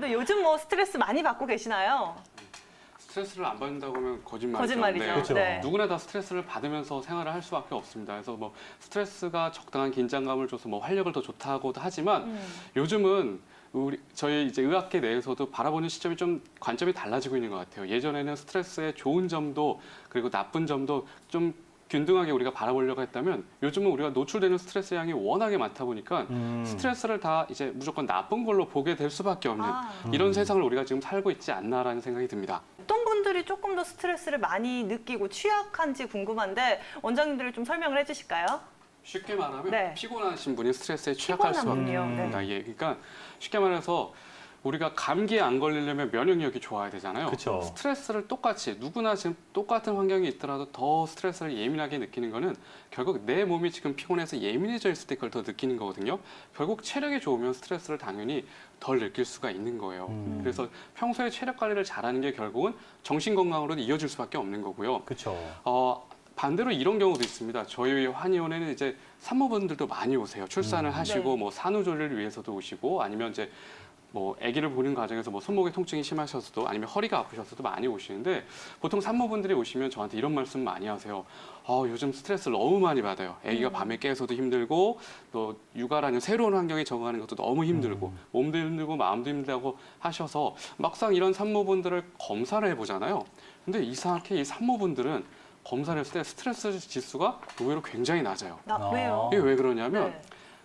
원장님도 요즘 뭐 스트레스 많이 받고 계시나요? 스트레스를 안 받는다고 하면 거짓말이죠. 거짓말이죠. 네. 그렇죠. 네. 누구나 다 스트레스를 받으면서 생활을 할 수밖에 없습니다. 그래서 뭐 스트레스가 적당한 긴장감을 줘서 뭐 활력을 더 좋다고도 하지만 요즘은 저희 이제 의학계 내에서도 바라보는 시점이 좀 관점이 달라지고 있는 것 같아요. 예전에는 스트레스의 좋은 점도 그리고 나쁜 점도 좀 균등하게 우리가 바라보려고 했다면 요즘은 우리가 노출되는 스트레스 양이 워낙에 많다 보니까 스트레스를 다 이제 무조건 나쁜 걸로 보게 될 수밖에 없는 이런 세상을 우리가 지금 살고 있지 않나라는 생각이 듭니다. 어떤 분들이 조금 더 스트레스를 많이 느끼고 취약한지 궁금한데 원장님들이 좀 설명을 해주실까요? 쉽게 말하면 네. 피곤하신 분이 스트레스에 취약할 수밖에 피곤한 분이요. 없습니다. 예, 그러니까 쉽게 말해서 우리가 감기에 안 걸리려면 면역력이 좋아야 되잖아요. 그쵸. 스트레스를 똑같이 누구나 지금 똑같은 환경이 있더라도 더 스트레스를 예민하게 느끼는 거는 결국 내 몸이 지금 피곤해서 예민해져 있을 때 그걸 더 느끼는 거거든요. 결국 체력이 좋으면 스트레스를 당연히 덜 느낄 수가 있는 거예요. 그래서 평소에 체력 관리를 잘하는 게 결국은 정신 건강으로도 이어질 수밖에 없는 거고요. 그렇죠. 반대로 이런 경우도 있습니다. 저희 한의원에는 이제 산모분들도 많이 오세요. 출산을 하시고 네. 뭐 산후조리를 위해서도 오시고 아니면 이제 뭐 아기를 보는 과정에서 뭐 손목에 통증이 심하셔서도 아니면 허리가 아프셔서도 많이 오시는데 보통 산모분들이 오시면 저한테 이런 말씀 많이 하세요. 요즘 스트레스를 너무 많이 받아요. 아기가 밤에 깨서도 힘들고 또 육아라는 새로운 환경에 적응하는 것도 너무 힘들고 몸도 힘들고 마음도 힘들다고 하셔서 막상 이런 산모분들을 검사를 해보잖아요. 근데 이상하게 이 산모분들은 검사를 했을 때 스트레스 지수가 의외로 굉장히 낮아요. 왜요? 이게 왜 그러냐면 네.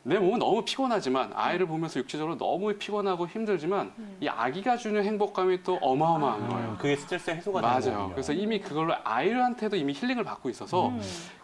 내 몸은 너무 피곤하지만 아이를 보면서 육체적으로 너무 피곤하고 힘들지만 이 아기가 주는 행복감이 또 어마어마한 거예요. 그게 스트레스 해소가 되는 맞아요. 거군요. 그래서 이미 그걸로 아이한테도 이미 힐링을 받고 있어서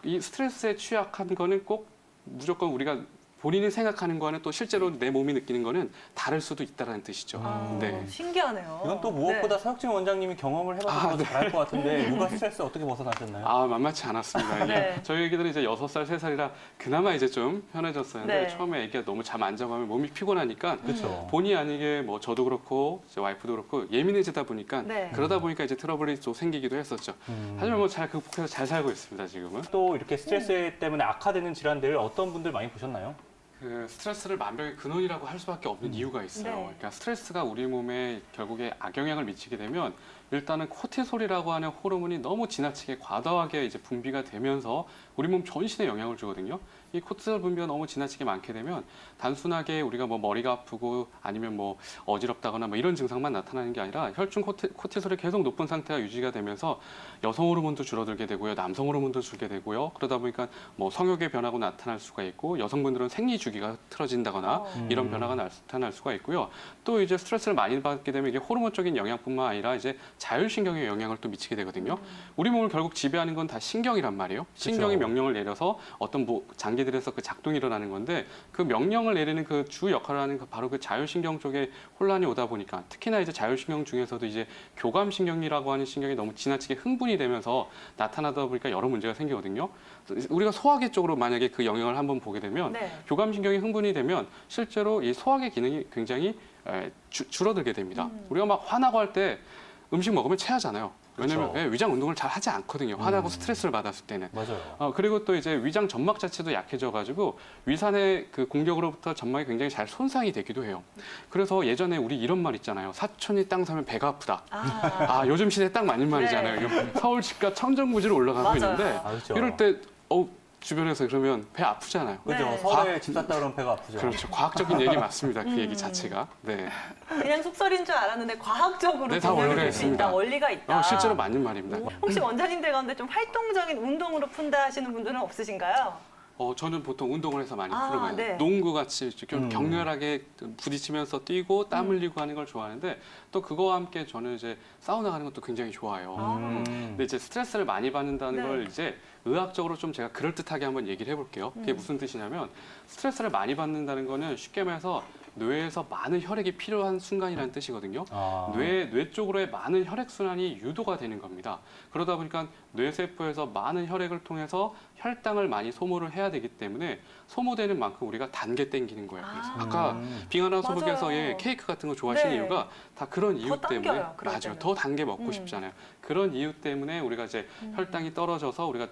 이 스트레스에 취약한 거는 꼭 무조건 우리가 본인이 생각하는 거는 또 실제로 내 몸이 느끼는 거는 다를 수도 있다는 뜻이죠. 네. 신기하네요. 이건 또 무엇보다 네. 서혁진 원장님이 경험을 해봐서 잘할 것 같은데 육아 스트레스 어떻게 벗어나셨나요? 만만치 않았습니다. 이게 네. 저희 애기들은 이제 6살, 3살이라 그나마 이제 좀 편해졌었는데 네. 처음에 애기가 너무 잠 안 자고 하면 몸이 피곤하니까 그렇죠. 본의 아니게 뭐 저도 그렇고 이제 와이프도 그렇고 예민해지다 보니까 네. 그러다 보니까 이제 트러블이 또 생기기도 했었죠. 하지만 뭐 잘 극복해서 잘 살고 있습니다, 지금은. 또 이렇게 스트레스 때문에 악화되는 질환들 어떤 분들 많이 보셨나요? 그 스트레스를 만병의 근원이라고 할 수밖에 없는 이유가 있어요. 네. 그러니까 스트레스가 우리 몸에 결국에 악영향을 미치게 되면 일단은 코티솔이라고 하는 호르몬이 너무 지나치게 과다하게 이제 분비가 되면서 우리 몸 전신에 영향을 주거든요. 이 코티솔 분비가 너무 지나치게 많게 되면 단순하게 우리가 뭐 머리가 아프고 아니면 뭐 어지럽다거나 뭐 이런 증상만 나타나는 게 아니라 혈중 코티솔이 계속 높은 상태가 유지가 되면서 여성 호르몬도 줄어들게 되고요, 남성 호르몬도 줄게 되고요. 그러다 보니까 뭐 성욕의 변화가 나타날 수가 있고 여성분들은 생리 주기가 틀어진다거나 이런 변화가 나타날 수가 있고요. 또 이제 스트레스를 많이 받게 되면 이게 호르몬적인 영향뿐만 아니라 이제 자율신경에 영향을 또 미치게 되거든요. 우리 몸을 결국 지배하는 건 다 신경이란 말이에요. 신경이 그렇죠. 명령을 내려서 어떤 장기들에서 그 작동이 일어나는 건데 그 명령을 내리는 그 주 역할을 하는 바로 그 자율신경 쪽에 혼란이 오다 보니까 특히나 이제 자율신경 중에서도 이제 교감신경이라고 하는 신경이 너무 지나치게 흥분이 되면서 나타나다 보니까 여러 문제가 생기거든요. 우리가 소화기 쪽으로 만약에 그 영향을 한번 보게 되면 네. 교감신경이 흥분이 되면 실제로 이 소화기 기능이 굉장히 줄어들게 됩니다. 우리가 막 화나고 할 때 음식 먹으면 체하잖아요. 왜냐면 그렇죠. 위장 운동을 잘 하지 않거든요. 화나고 스트레스를 받았을 때는. 맞아요. 그리고 또 이제 위장 점막 자체도 약해져가지고 위산의 그 공격으로부터 점막이 굉장히 잘 손상이 되기도 해요. 그래서 예전에 우리 이런 말 있잖아요. 사촌이 땅 사면 배가 아프다. 요즘 시대에 딱 맞는 말이잖아요. 이거 서울 집값 천정부지로 올라가고 맞아요. 있는데 그렇죠. 이럴 때 주변에서 그러면 배 아프잖아요. 그죠? 네. 서울에 집 샀다 그러면 배가 아프죠. 그렇죠. 과학적인 얘기 맞습니다. 그 얘기 자체가. 네. 그냥 속설인 줄 알았는데 과학적으로 네, 다 분석이 원리가 될수 있다, 있습니다. 원리가 있다. 실제로 맞는 말입니다. 혹시 원장님들 가운데 좀 활동적인 운동으로 푼다 하시는 분들은 없으신가요? 저는 보통 운동을 해서 많이 아, 풀어봐요. 네. 농구 같이 좀 격렬하게 부딪히면서 뛰고 땀 흘리고 하는 걸 좋아하는데 또 그거와 함께 저는 이제 사우나 가는 것도 굉장히 좋아해요. 근데 이제 스트레스를 많이 받는다는 네. 걸 이제 의학적으로 좀 제가 그럴듯하게 한번 얘기를 해볼게요. 그게 무슨 뜻이냐면 스트레스를 많이 받는다는 거는 쉽게 말해서 뇌에서 많은 혈액이 필요한 순간이라는 뜻이거든요. 뇌 쪽으로의 많은 혈액순환이 유도가 되는 겁니다. 그러다 보니까 뇌세포에서 많은 혈액을 통해서 혈당을 많이 소모를 해야 되기 때문에 소모되는 만큼 우리가 단계 땡기는 거예요. 그래서 아까 빙하나 소복에서 맞아요. 케이크 같은 거 좋아하시는 네. 이유가 다 그런 이유 더 때문에 당겨요, 그럴 맞아요. 때는. 더 단 게 먹고 싶잖아요. 그런 이유 때문에 우리가 이제 혈당이 떨어져서 우리가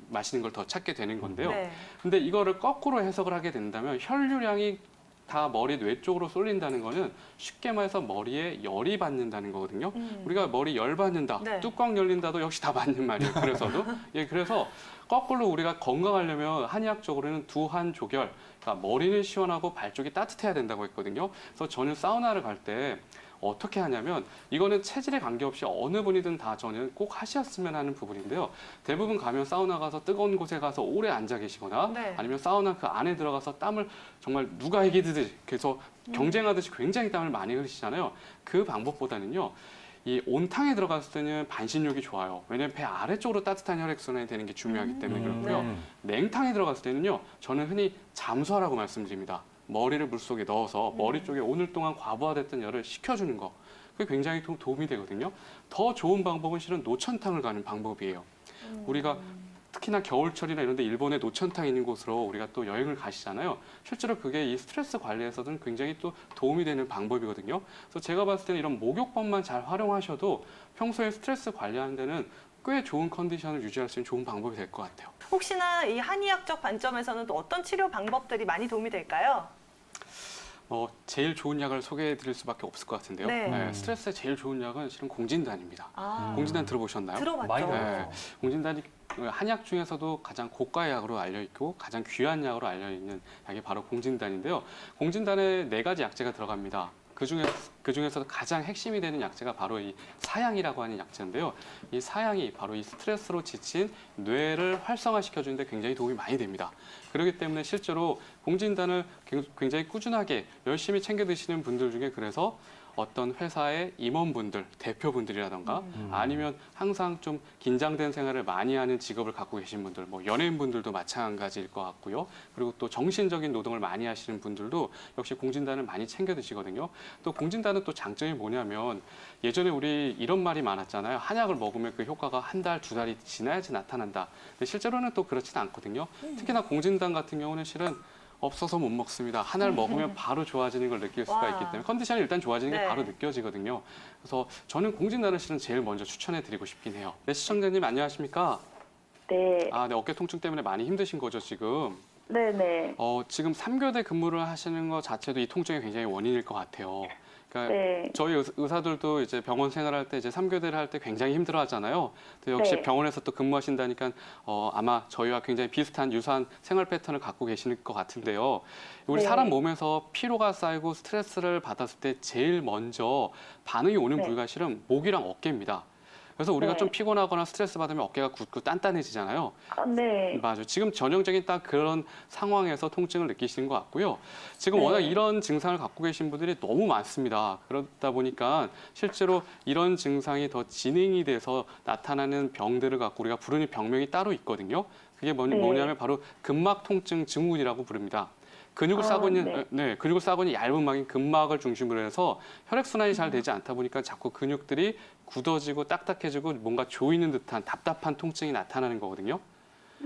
맛있는 걸 더 찾게 되는 건데요. 네. 근데 이거를 거꾸로 해석을 하게 된다면 혈류량이 다 머리 뇌 쪽으로 쏠린다는 거는 쉽게 말해서 머리에 열이 받는다는 거거든요. 우리가 머리 열 받는다, 네. 뚜껑 열린다도 역시 다 맞는 말이에요. 그래서도 예, 그래서 거꾸로 우리가 건강하려면 한의학적으로는 두한 조결, 그러니까 머리는 시원하고 발 쪽이 따뜻해야 된다고 했거든요. 그래서 저는 사우나를 갈 때 어떻게 하냐면 이거는 체질에 관계없이 어느 분이든 다 저는 꼭 하셨으면 하는 부분인데요. 대부분 가면 사우나 가서 뜨거운 곳에 가서 오래 앉아 계시거나 네. 아니면 사우나 그 안에 들어가서 땀을 정말 누가 이기듯이 그래서 경쟁하듯이 굉장히 땀을 많이 흘리시잖아요. 그 방법보다는요. 이 온탕에 들어갔을 때는 반신욕이 좋아요. 왜냐하면 배 아래쪽으로 따뜻한 혈액순환이 되는 게 중요하기 때문에 그렇고요. 냉탕에 들어갔을 때는요. 저는 흔히 잠수하라고 말씀드립니다. 머리를 물속에 넣어서 머리 쪽에 오늘 동안 과부하됐던 열을 식혀주는 거. 그게 굉장히 도움이 되거든요. 더 좋은 방법은 실은 노천탕을 가는 방법이에요. 우리가 특히나 겨울철이나 이런 데 일본에 노천탕 있는 곳으로 우리가 또 여행을 가시잖아요. 실제로 그게 이 스트레스 관리에서는 굉장히 또 도움이 되는 방법이거든요. 그래서 제가 봤을 때는 이런 목욕법만 잘 활용하셔도 평소에 스트레스 관리하는 데는 꽤 좋은 컨디션을 유지할 수 있는 좋은 방법이 될 것 같아요. 혹시나 이 한의학적 관점에서는 또 어떤 치료 방법들이 많이 도움이 될까요? 제일 좋은 약을 소개해 드릴 수밖에 없을 것 같은데요. 네. 스트레스에 제일 좋은 약은 실은 공진단입니다. 아, 공진단 들어보셨나요? 들어봤죠. 많이 네. 들어봤죠. 공진단이 한약 중에서도 가장 고가의 약으로 알려 있고 가장 귀한 약으로 알려 있는 약이 바로 공진단인데요. 공진단에 4가지 약재가 들어갑니다. 그중에서도 가장 핵심이 되는 약재가 바로 이 사양이라고 하는 약재인데요. 이 사양이 바로 이 스트레스로 지친 뇌를 활성화시켜주는데 굉장히 도움이 많이 됩니다. 그렇기 때문에 실제로 공진단을 굉장히 꾸준하게 열심히 챙겨 드시는 분들 중에 그래서 어떤 회사의 임원분들, 대표분들이라던가 아니면 항상 좀 긴장된 생활을 많이 하는 직업을 갖고 계신 분들, 뭐 연예인분들도 마찬가지일 것 같고요. 그리고 또 정신적인 노동을 많이 하시는 분들도 역시 공진단을 많이 챙겨 드시거든요. 또 공진단은 또 장점이 뭐냐면 예전에 우리 이런 말이 많았잖아요. 한약을 먹으면 그 효과가 한 달, 2달이 지나야지 나타난다. 근데 실제로는 또 그렇지는 않거든요. 특히나 공진단 같은 경우는 실은 없어서 못 먹습니다. 하나를 먹으면 바로 좋아지는 걸 느낄 수가 와. 있기 때문에 컨디션이 일단 좋아지는 게 네. 바로 느껴지거든요. 그래서 저는 공진단을 실은 제일 먼저 추천해 드리고 싶긴 해요. 네, 시청자님 안녕하십니까? 네, 네, 어깨 통증 때문에 많이 힘드신 거죠, 지금? 네네. 지금 3교대 근무를 하시는 것 자체도 이 통증의 굉장히 원인일 것 같아요. 그러니까 네. 저희 의사들도 이제 병원 생활할 때 이제 3교대를 할 때 굉장히 힘들어 하잖아요. 역시 네. 병원에서 또 근무하신다니까 아마 저희와 굉장히 비슷한 유사한 생활 패턴을 갖고 계시는 것 같은데요. 우리 네. 사람 몸에서 피로가 쌓이고 스트레스를 받았을 때 제일 먼저 반응이 오는 네. 부위가 실은 목이랑 어깨입니다. 그래서 우리가 네. 좀 피곤하거나 스트레스 받으면 어깨가 굳고 단단해지잖아요. 아, 네. 맞아요. 지금 전형적인 딱 그런 상황에서 통증을 느끼시는 것 같고요. 지금 네. 워낙 이런 증상을 갖고 계신 분들이 너무 많습니다. 그러다 보니까 실제로 이런 증상이 더 진행이 돼서 나타나는 병들을 갖고 우리가 부르는 병명이 따로 있거든요. 그게 네. 뭐냐면 바로 근막 통증 증후군이라고 부릅니다. 근육을 싸고 있는 근육을 싸고 있는 얇은 막인 근막을 중심으로 해서 혈액 순환이 잘 되지 않다 보니까 자꾸 근육들이 굳어지고 딱딱해지고 뭔가 조이는 듯한 답답한 통증이 나타나는 거거든요.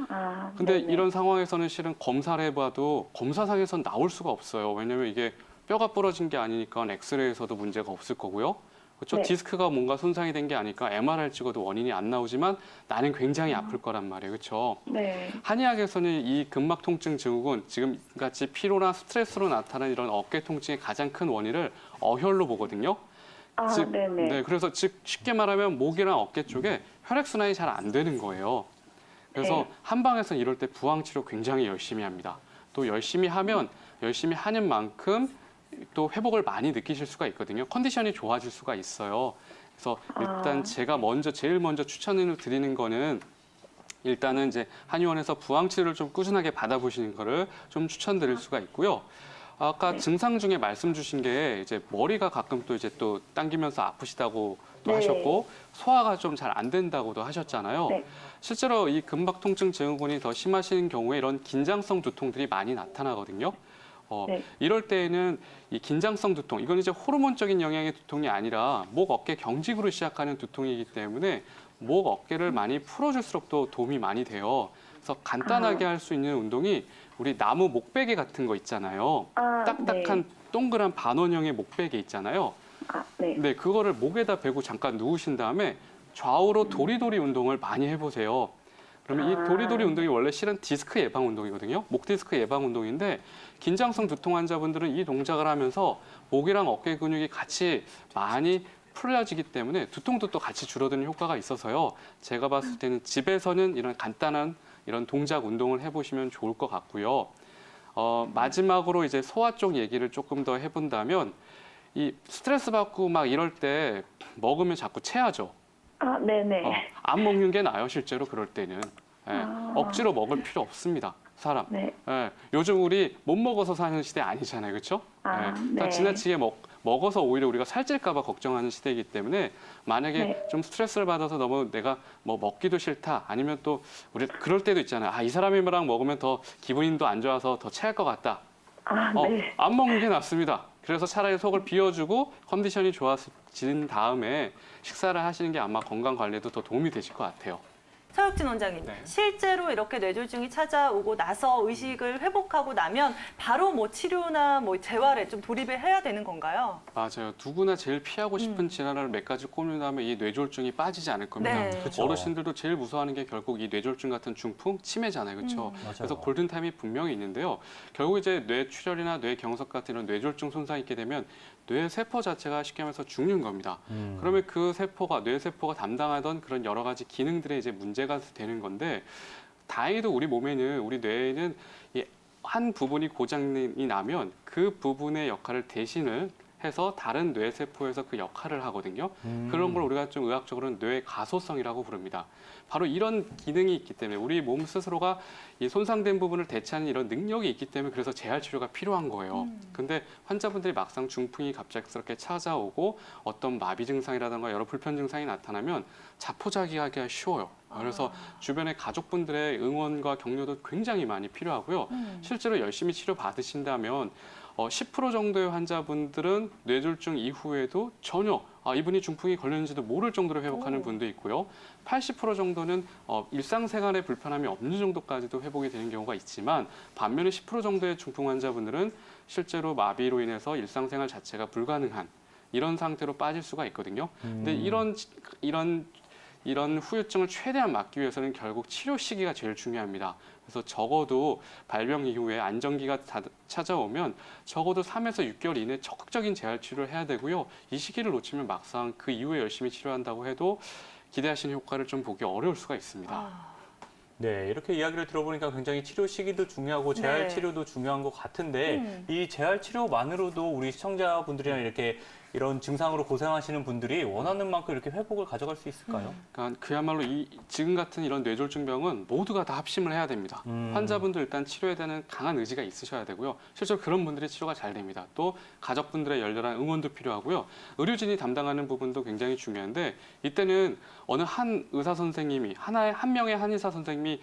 아, 근데 네네. 이런 상황에서는 실은 검사를 해봐도 검사상에선 나올 수가 없어요. 왜냐면 이게 뼈가 부러진 게 아니니까 엑스레이에서도 문제가 없을 거고요. 그렇죠? 네. 디스크가 뭔가 손상이 된 게 아니까 MRI 찍어도 원인이 안 나오지만 나는 굉장히 아플 거란 말이에요. 그렇죠? 네. 한의학에서는 이 근막 통증 증후군, 지금 같이 피로나 스트레스로 나타나는 이런 어깨 통증의 가장 큰 원인을 어혈로 보거든요. 아, 네네. 네, 그래서 쉽게 말하면 목이랑 어깨 쪽에 혈액 순환이 잘 안 되는 거예요. 그래서 네. 한방에서는 이럴 때 부항 치료 굉장히 열심히 합니다. 또 열심히 하면 열심히 하는 만큼 또 회복을 많이 느끼실 수가 있거든요. 컨디션이 좋아질 수가 있어요. 그래서 일단 제가 제일 먼저 추천을 드리는 거는 일단은 이제 한의원에서 부항 치료를 좀 꾸준하게 받아보시는 거를 좀 추천드릴 수가 있고요. 아까 네. 증상 중에 말씀 주신 게 이제 머리가 가끔 또 이제 또 당기면서 아프시다고 또 네. 하셨고 소화가 좀 잘 안 된다고도 하셨잖아요. 네. 실제로 이 근막 통증 증후군이 더 심하신 경우에 이런 긴장성 두통들이 많이 나타나거든요. 네. 이럴 때에는 이 긴장성 두통, 이건 이제 호르몬적인 영향의 두통이 아니라 목, 어깨 경직으로 시작하는 두통이기 때문에 목, 어깨를 많이 풀어줄수록 또 도움이 많이 돼요. 그래서 간단하게 할 수 있는 운동이 우리 나무 목베개 같은 거 있잖아요. 아, 딱딱한 동그란 반원형의 목베개 있잖아요. 아, 네. 네, 그거를 목에다 베고 잠깐 누우신 다음에 좌우로 도리도리 운동을 많이 해보세요. 그러면 이 도리도리 운동이 원래 실은 디스크 예방 운동이거든요. 목 디스크 예방 운동인데 긴장성 두통 환자분들은 이 동작을 하면서 목이랑 어깨 근육이 같이 많이 풀려지기 때문에 두통도 또 같이 줄어드는 효과가 있어서요. 제가 봤을 때는 집에서는 이런 간단한 이런 동작 운동을 해보시면 좋을 것 같고요. 마지막으로 이제 소화 쪽 얘기를 조금 더 해본다면 이 스트레스 받고 막 이럴 때 먹으면 자꾸 체하죠. 아, 네네. 안 먹는 게 나아요, 실제로 그럴 때는. 예, 아. 억지로 먹을 필요 없습니다, 사람. 네. 예, 요즘 우리 못 먹어서 사는 시대 아니잖아요, 그렇죠? 아, 다 네. 지나치게 먹어서 오히려 우리가 살찔까 봐 걱정하는 시대이기 때문에 만약에 네. 좀 스트레스를 받아서 너무 내가 뭐 먹기도 싫다 아니면 또 우리 그럴 때도 있잖아요. 아, 이 사람이랑 먹으면 더 기분도 안 좋아서 더 체할 것 같다. 아, 네. 안 먹는 게 낫습니다. 그래서 차라리 속을 비워주고 컨디션이 좋아진 다음에 식사를 하시는 게 아마 건강 관리에도 더 도움이 되실 것 같아요. 서혁진 원장님, 네. 실제로 이렇게 뇌졸중이 찾아오고 나서 의식을 회복하고 나면 바로 뭐 치료나 뭐 재활에 좀 돌입을 해야 되는 건가요? 맞아요. 누구나 제일 피하고 싶은 질환을 몇 가지 꼽는 다음에 이 뇌졸중이 빠지지 않을 겁니다. 네. 그쵸. 어르신들도 제일 무서워하는 게 결국 이 뇌졸중 같은 중풍, 치매잖아요. 그렇죠? 맞아요. 그래서 골든타임이 분명히 있는데요. 결국 이제 뇌출혈이나 뇌경색 같은 이런 뇌졸중 손상이 있게 되면 뇌세포 자체가 쉽게 말해서 죽는 겁니다. 그러면 그 세포가 뇌세포가 담당하던 그런 여러 가지 기능들에 이제 문제가 되는 건데 다행히도 우리 몸에는 우리 뇌에는 이 한 부분이 고장이 나면 그 부분의 역할을 대신을 해서 다른 뇌세포에서 그 역할을 하거든요. 그런 걸 우리가 좀 의학적으로는 뇌 가소성이라고 부릅니다. 바로 이런 기능이 있기 때문에 우리 몸 스스로가 이 손상된 부분을 대체하는 이런 능력이 있기 때문에 그래서 재활 치료가 필요한 거예요. 근데 환자분들이 막상 중풍이 갑작스럽게 찾아오고 어떤 마비 증상이라든가 여러 불편 증상이 나타나면 자포자기하기가 쉬워요. 그래서 주변의 가족분들의 응원과 격려도 굉장히 많이 필요하고요. 실제로 열심히 치료 받으신다면 10% 정도의 환자분들은 뇌졸중 이후에도 전혀 이분이 중풍이 걸렸는지도 모를 정도로 회복하는 분도 있고요. 80% 정도는 일상생활에 불편함이 없는 정도까지도 회복이 되는 경우가 있지만 반면에 10% 정도의 중풍 환자분들은 실제로 마비로 인해서 일상생활 자체가 불가능한 이런 상태로 빠질 수가 있거든요. 근데 이런 후유증을 최대한 막기 위해서는 결국 치료 시기가 제일 중요합니다. 그래서 적어도 발병 이후에 안정기가 찾아오면 적어도 3에서 6개월 이내 적극적인 재활 치료를 해야 되고요. 이 시기를 놓치면 막상 그 이후에 열심히 치료한다고 해도 기대하시는 효과를 좀 보기 어려울 수가 있습니다. 네, 이렇게 이야기를 들어보니까 굉장히 치료 시기도 중요하고 재활 네. 치료도 중요한 것 같은데 이 재활 치료만으로도 우리 시청자분들이랑 이렇게 이런 증상으로 고생하시는 분들이 원하는 만큼 이렇게 회복을 가져갈 수 있을까요? 그러니까 그야말로 지금 같은 이런 뇌졸중병은 모두가 다 합심을 해야 됩니다. 환자분들 일단 치료에 대한 강한 의지가 있으셔야 되고요. 실제로 그런 분들이 치료가 잘 됩니다. 또 가족분들의 열렬한 응원도 필요하고요. 의료진이 담당하는 부분도 굉장히 중요한데 이때는 어느 한 의사 선생님이 한 명의 한의사 선생님이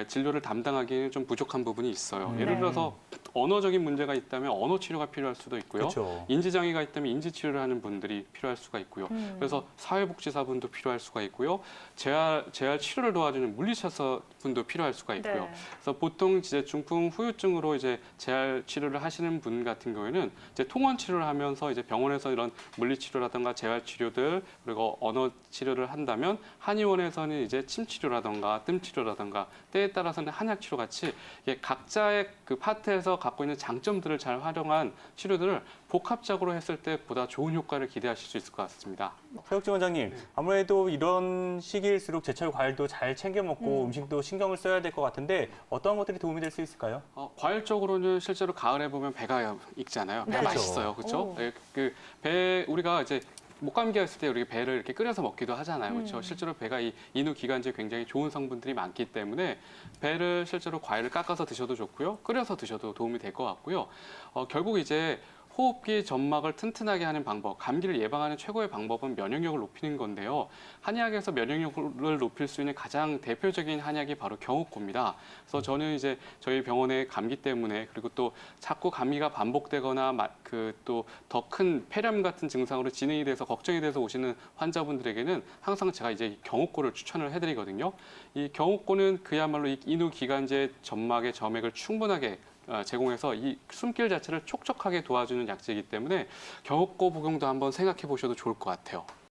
진료를 담당하기에는 좀 부족한 부분이 있어요. 예를 들어서 언어적인 문제가 있다면 언어 치료가 필요할 수도 있고요. 그렇죠. 인지 장애가 있다면 인지 치료를 하는 분들이 필요할 수가 있고요. 그래서 사회복지사분도 필요할 수가 있고요. 재활 치료를 도와주는 물리치료사 분도 필요할 수가 있고요. 네. 그래서 보통 이제 중풍 후유증으로 이제 재활 치료를 하시는 분 같은 경우에는 이제 통원 치료를 하면서 이제 병원에서 이런 물리 치료라든가 재활 치료들 그리고 언어 치료를 한다면 한의원에서는 이제 침 치료라든가 뜸 치료라든가 때에 따라서는 한약 치료 같이 이게 각자의 그 파트에서 갖고 있는 장점들을 잘 활용한 치료들을 복합적으로 했을 때 보다 좋은 효과를 기대하실 수 있을 것 같습니다. 서혁진 원장님, 아무래도 이런 시기일수록 제철 과일도 잘 챙겨 먹고 음식도 신경을 써야 될 것 같은데 어떤 것들이 도움이 될 수 있을까요? 과일적으로는 실제로 가을에 보면 배가 익잖아요. 배가 네. 맛있어요. 그렇죠? 오. 그 배 우리가 이제 목감기 했을 때 우리 배를 이렇게 끓여서 먹기도 하잖아요. 그렇죠? 실제로 배가 이 인후 기관지에 굉장히 좋은 성분들이 많기 때문에 배를 실제로 과일을 깎아서 드셔도 좋고요. 끓여서 드셔도 도움이 될 것 같고요. 결국 이제 호흡기 점막을 튼튼하게 하는 방법, 감기를 예방하는 최고의 방법은 면역력을 높이는 건데요. 한의학에서 면역력을 높일 수 있는 가장 대표적인 한약이 바로 경옥고입니다. 그래서 저는 이제 저희 병원의 감기 때문에 그리고 또 자꾸 감기가 반복되거나 그 또 더 큰 폐렴 같은 증상으로 진행이 돼서 걱정이 돼서 오시는 환자분들에게는 항상 제가 이제 경옥고를 추천을 해드리거든요. 이 경옥고는 그야말로 이 인후 기관지의 점막의 점액을 충분하게 제공해서 이 숨길 자체를 촉촉하게 도와주는 약재이기 때문에 경옥고 복용도 한번 생각해 보셔도 좋을 것 같아요.